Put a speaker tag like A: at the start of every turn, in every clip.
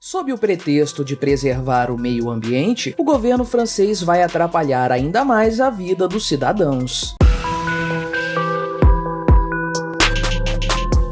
A: Sob o pretexto de preservar o meio ambiente, o governo francês vai atrapalhar ainda mais a vida dos cidadãos.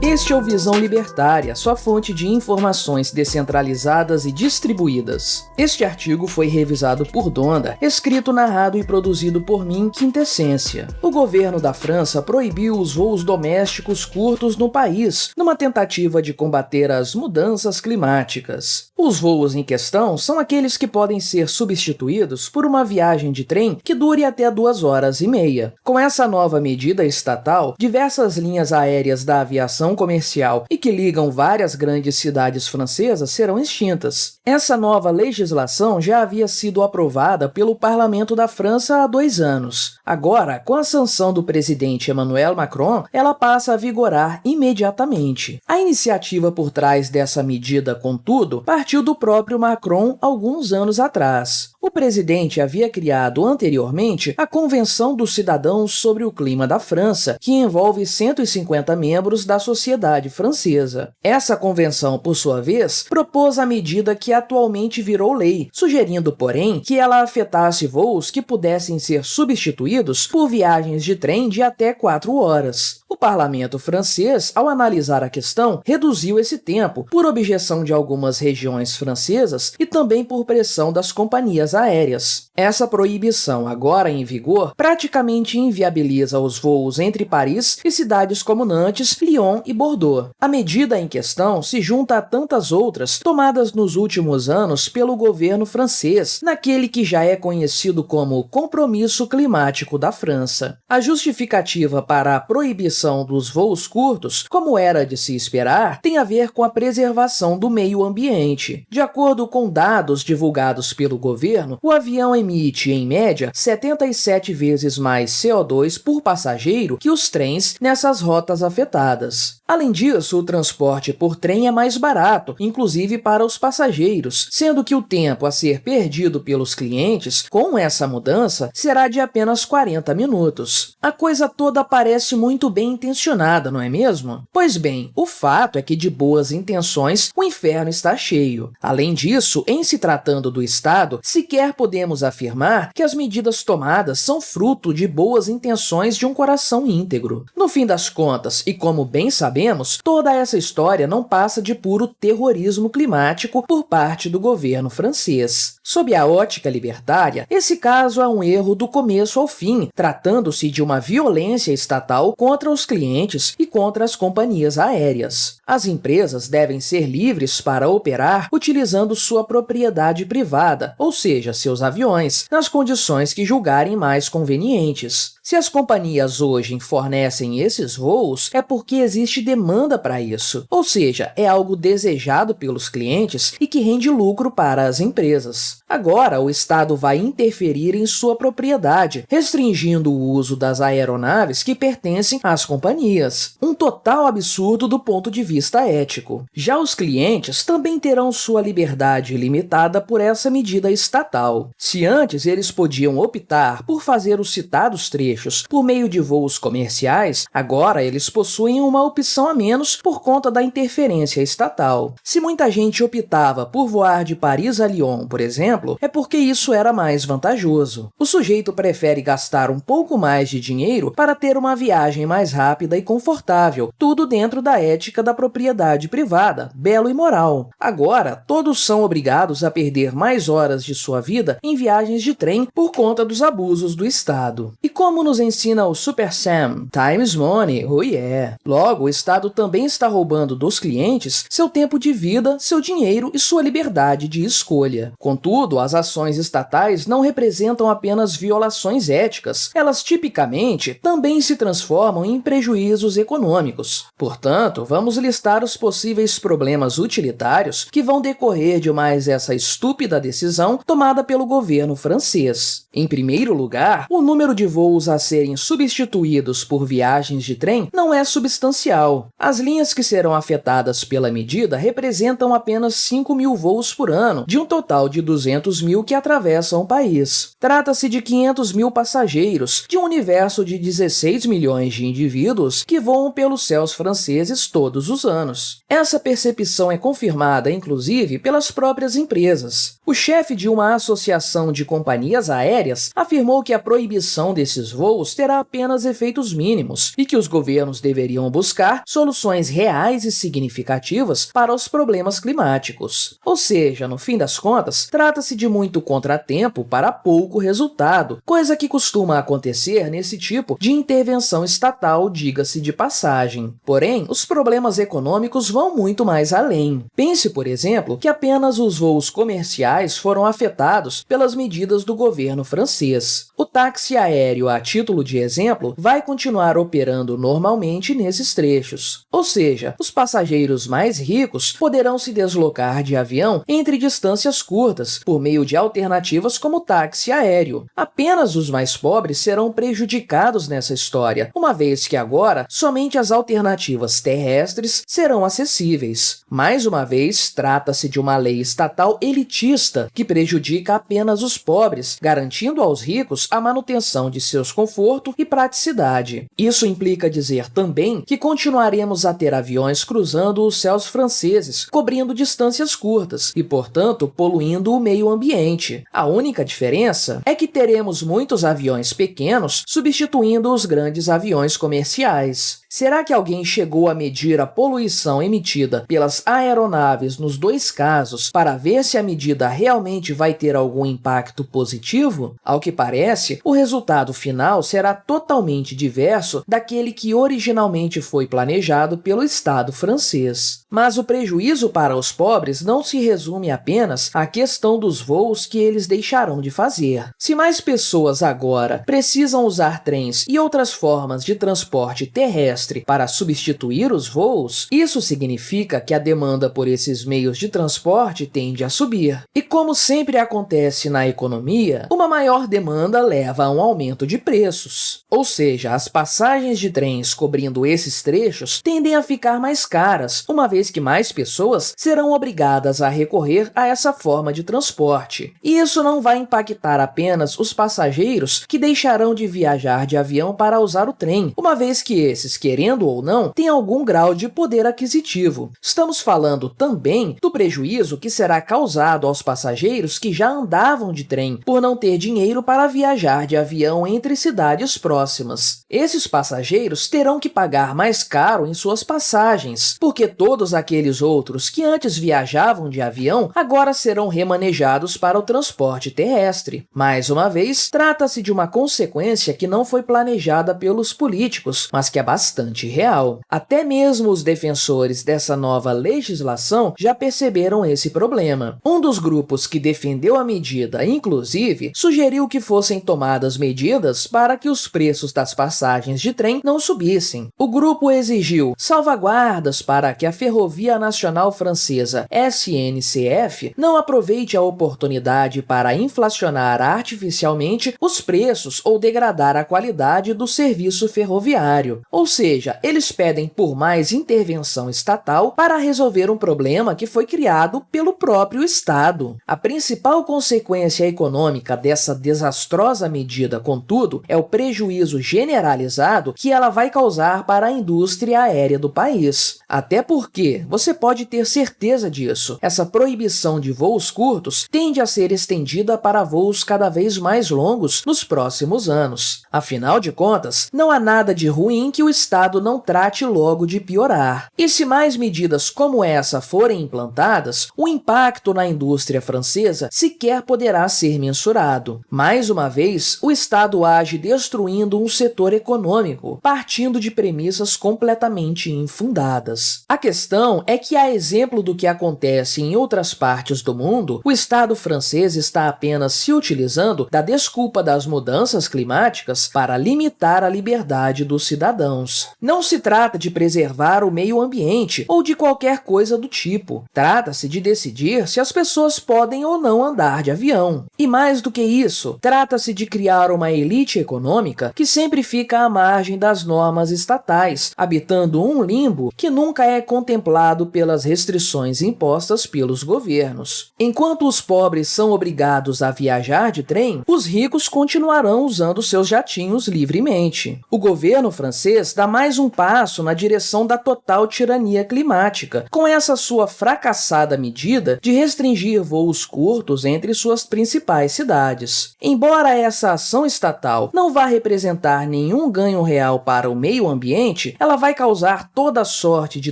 A: Este é o Visão Libertária, sua fonte de informações descentralizadas e distribuídas. Este artigo foi revisado por Donda, escrito, narrado e produzido por mim, Quintessência. O governo da França proibiu os voos domésticos curtos no país, numa tentativa de combater as mudanças climáticas. Os voos em questão são aqueles que podem ser substituídos por uma viagem de trem que dure até 2 horas e meia. Com essa nova medida estatal, diversas linhas aéreas da aviação comercial e que ligam várias grandes cidades francesas serão extintas. Essa nova legislação já havia sido aprovada pelo Parlamento da França há 2 anos. Agora, com a sanção do presidente Emmanuel Macron, ela passa a vigorar imediatamente. A iniciativa por trás dessa medida, contudo, partiu do próprio Macron alguns anos atrás. O presidente havia criado anteriormente a Convenção dos Cidadãos sobre o Clima da França, que envolve 150 membros da sociedade francesa. Essa convenção, por sua vez, propôs a medida que atualmente virou lei, sugerindo, porém, que ela afetasse voos que pudessem ser substituídos por viagens de trem de até 4 horas. O parlamento francês, ao analisar a questão, reduziu esse tempo, por objeção de algumas regiões francesas e também por pressão das companhias aéreas. Essa proibição, agora em vigor, praticamente inviabiliza os voos entre Paris e cidades como Nantes, Lyon e Bordeaux. A medida em questão se junta a tantas outras tomadas nos últimos anos pelo governo francês, naquele que já é conhecido como Compromisso Climático da França. A justificativa para a proibição dos voos curtos, como era de se esperar, tem a ver com a preservação do meio ambiente. De acordo com dados divulgados pelo governo, o avião emite, em média, 77 vezes mais CO2 por passageiro que os trens nessas rotas afetadas. Além disso, o transporte por trem é mais barato, inclusive para os passageiros, sendo que o tempo a ser perdido pelos clientes, com essa mudança, será de apenas 40 minutos. A coisa toda parece muito bem intencionada, não é mesmo? Pois bem, o fato é que de boas intenções o inferno está cheio. Além disso, em se tratando do Estado, sequer podemos afirmar que as medidas tomadas são fruto de boas intenções de um coração íntegro. No fim das contas, e como bem sabemos, toda essa história não passa de puro terrorismo climático por parte do governo francês. Sob a ótica libertária, esse caso é um erro do começo ao fim, tratando-se de uma violência estatal contra os clientes e contra as companhias aéreas. As empresas devem ser livres para operar utilizando sua propriedade privada, ou seja, seus aviões, nas condições que julgarem mais convenientes. Se as companhias hoje fornecem esses voos, é porque existe demanda para isso, ou seja, é algo desejado pelos clientes e que rende lucro para as empresas. Agora, o Estado vai interferir em sua propriedade, restringindo o uso das aeronaves que pertencem às companhias. Um total absurdo do ponto de vista ético. Já os clientes também terão sua liberdade limitada por essa medida estatal. Se antes eles podiam optar por fazer os citados trechos por meio de voos comerciais, agora eles possuem uma opção a menos por conta da interferência estatal. Se muita gente optava por voar de Paris a Lyon, por exemplo, é porque isso era mais vantajoso. O sujeito prefere gastar um pouco mais de dinheiro para ter uma viagem mais rápida e confortável, tudo dentro da ética da propriedade privada, belo e moral. Agora, todos são obrigados a perder mais horas de sua vida em viagens de trem por conta dos abusos do Estado. E como nos ensina o Super Sam, time is money, oh yeah. Logo, o Estado também está roubando dos clientes seu tempo de vida, seu dinheiro e sua liberdade de escolha. Contudo, as ações estatais não representam apenas violações éticas, elas tipicamente também se transformam em prejuízos econômicos. Portanto, vamos listar os possíveis problemas utilitários que vão decorrer de mais essa estúpida decisão tomada pelo governo francês. Em primeiro lugar, o número de voos a serem substituídos por viagens de trem não é substancial, estatal. As linhas que serão afetadas pela medida representam apenas 5.000 voos por ano, de um total de 200.000 que atravessam o país. Trata-se de 500.000 passageiros, de um universo de 16 milhões de indivíduos que voam pelos céus franceses todos os anos. Essa percepção é confirmada, inclusive, pelas próprias empresas. O chefe de uma associação de companhias aéreas afirmou que a proibição desses voos terá apenas efeitos mínimos e que os governos deveriam buscar soluções reais e significativas para os problemas climáticos. Ou seja, no fim das contas, trata-se de muito contratempo para pouco resultado, coisa que costuma acontecer nesse tipo de intervenção estatal, diga-se de passagem. Porém, os problemas econômicos vão muito mais além. Pense, por exemplo, que apenas os voos comerciais foram afetados pelas medidas do governo francês. O táxi aéreo, a título de exemplo, vai continuar operando normalmente nesses trechos. Ou seja, os passageiros mais ricos poderão se deslocar de avião entre distâncias curtas, por meio de alternativas como o táxi aéreo. Apenas os mais pobres serão prejudicados nessa história, uma vez que agora somente as alternativas terrestres serão acessíveis. Mais uma vez, trata-se de uma lei estatal elitista que prejudica apenas os pobres, garantindo aos ricos a manutenção de seus conforto e praticidade. Isso implica dizer também que continuaremos a ter aviões cruzando os céus franceses, cobrindo distâncias curtas e, portanto, poluindo o meio ambiente. A única diferença é que teremos muitos aviões pequenos substituindo os grandes aviões comerciais. Será que alguém chegou a medir a poluição emitida pelas aeronaves nos dois casos para ver se a medida realmente vai ter algum impacto positivo? Ao que parece, o resultado final será totalmente diverso daquele que originalmente foi planejado pelo Estado francês. Mas o prejuízo para os pobres não se resume apenas à questão dos voos que eles deixarão de fazer. Se mais pessoas agora precisam usar trens e outras formas de transporte terrestre para substituir os voos, isso significa que a demanda por esses meios de transporte tende a subir. E como sempre acontece na economia, uma maior demanda leva a um aumento de preços. Ou seja, as passagens de trens cobrindo esses trechos tendem a ficar mais caras, uma vez que mais pessoas serão obrigadas a recorrer a essa forma de transporte. E isso não vai impactar apenas os passageiros que deixarão de viajar de avião para usar o trem, uma vez que esses, querendo ou não, têm algum grau de poder aquisitivo. Estamos falando também do prejuízo que será causado aos passageiros que já andavam de trem por não ter dinheiro para viajar de avião entre cidades próximas. Esses passageiros terão que pagar mais caro em suas passagens, porque todos aqueles outros que antes viajavam de avião agora serão remanejados para o transporte terrestre. Mais uma vez, trata-se de uma consequência que não foi planejada pelos políticos, mas que é bastante real. Até mesmo os defensores dessa nova legislação já perceberam esse problema. Um dos grupos que defendeu a medida, inclusive, sugeriu que fossem tomadas medidas para que os preços das passagens de trem não subissem. O grupo exigiu salvaguardas para que a Ferrovia Nacional Francesa, SNCF, não aproveite a oportunidade para inflacionar artificialmente os preços ou degradar a qualidade do serviço ferroviário. Ou seja, eles pedem por mais intervenção estatal para resolver um problema que foi criado pelo próprio Estado. A principal consequência econômica dessa desastrosa medida, contudo, é o prejuízo generalizado que ela vai causar para a indústria aérea do país. Até porque, você pode ter certeza disso, essa proibição de voos curtos tende a ser estendida para voos cada vez mais longos nos próximos anos. Afinal de contas, não há nada de ruim que o Estado não trate logo de piorar. E se mais medidas como essa forem implantadas, o impacto na indústria francesa sequer poderá ser mensurado. Mais uma vez, o Estado age destruindo um setor econômico, partindo de premissas completamente infundadas. A questão é que, a exemplo do que acontece em outras partes do mundo, o Estado francês está apenas se utilizando da desculpa das mudanças climáticas para limitar a liberdade dos cidadãos. Não se trata de preservar o meio ambiente ou de qualquer coisa do tipo. Trata-se de decidir se as pessoas podem ou não andar de avião. E mais do que isso, trata-se de criar uma elite econômica que sempre fica à margem das normas estatais, habitando um limbo que nunca é contemplado pelas restrições impostas pelos governos. Enquanto os pobres são obrigados a viajar de trem, os ricos continuarão usando seus jatinhos livremente. O governo francês dá mais um passo na direção da total tirania climática, com essa sua fracassada medida de restringir voos curtos entre suas principais cidades. Embora essa ação estatal não vá representar nenhum ganho real para o meio ambiente, ela vai causar toda sorte de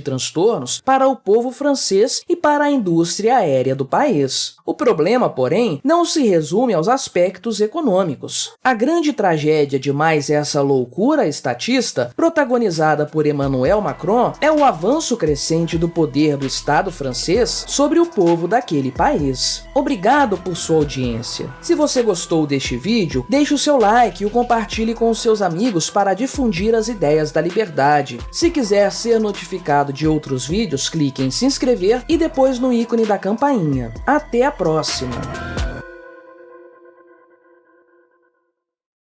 A: transtornos para o povo francês e para a indústria aérea do país. O problema, porém, não se resume aos aspectos econômicos. A grande tragédia de mais essa loucura estatista, protagonizada por Emmanuel Macron, é o avanço crescente do poder do Estado francês sobre o povo daquele país. Obrigado por sua audiência. Se você gostou deste vídeo, deixe o seu like e o compartilhe com os seus amigos para difundir as ideias da liberdade. Se quiser ser notificado de outros vídeos, clique em se inscrever e depois no ícone da campainha. Até a próxima!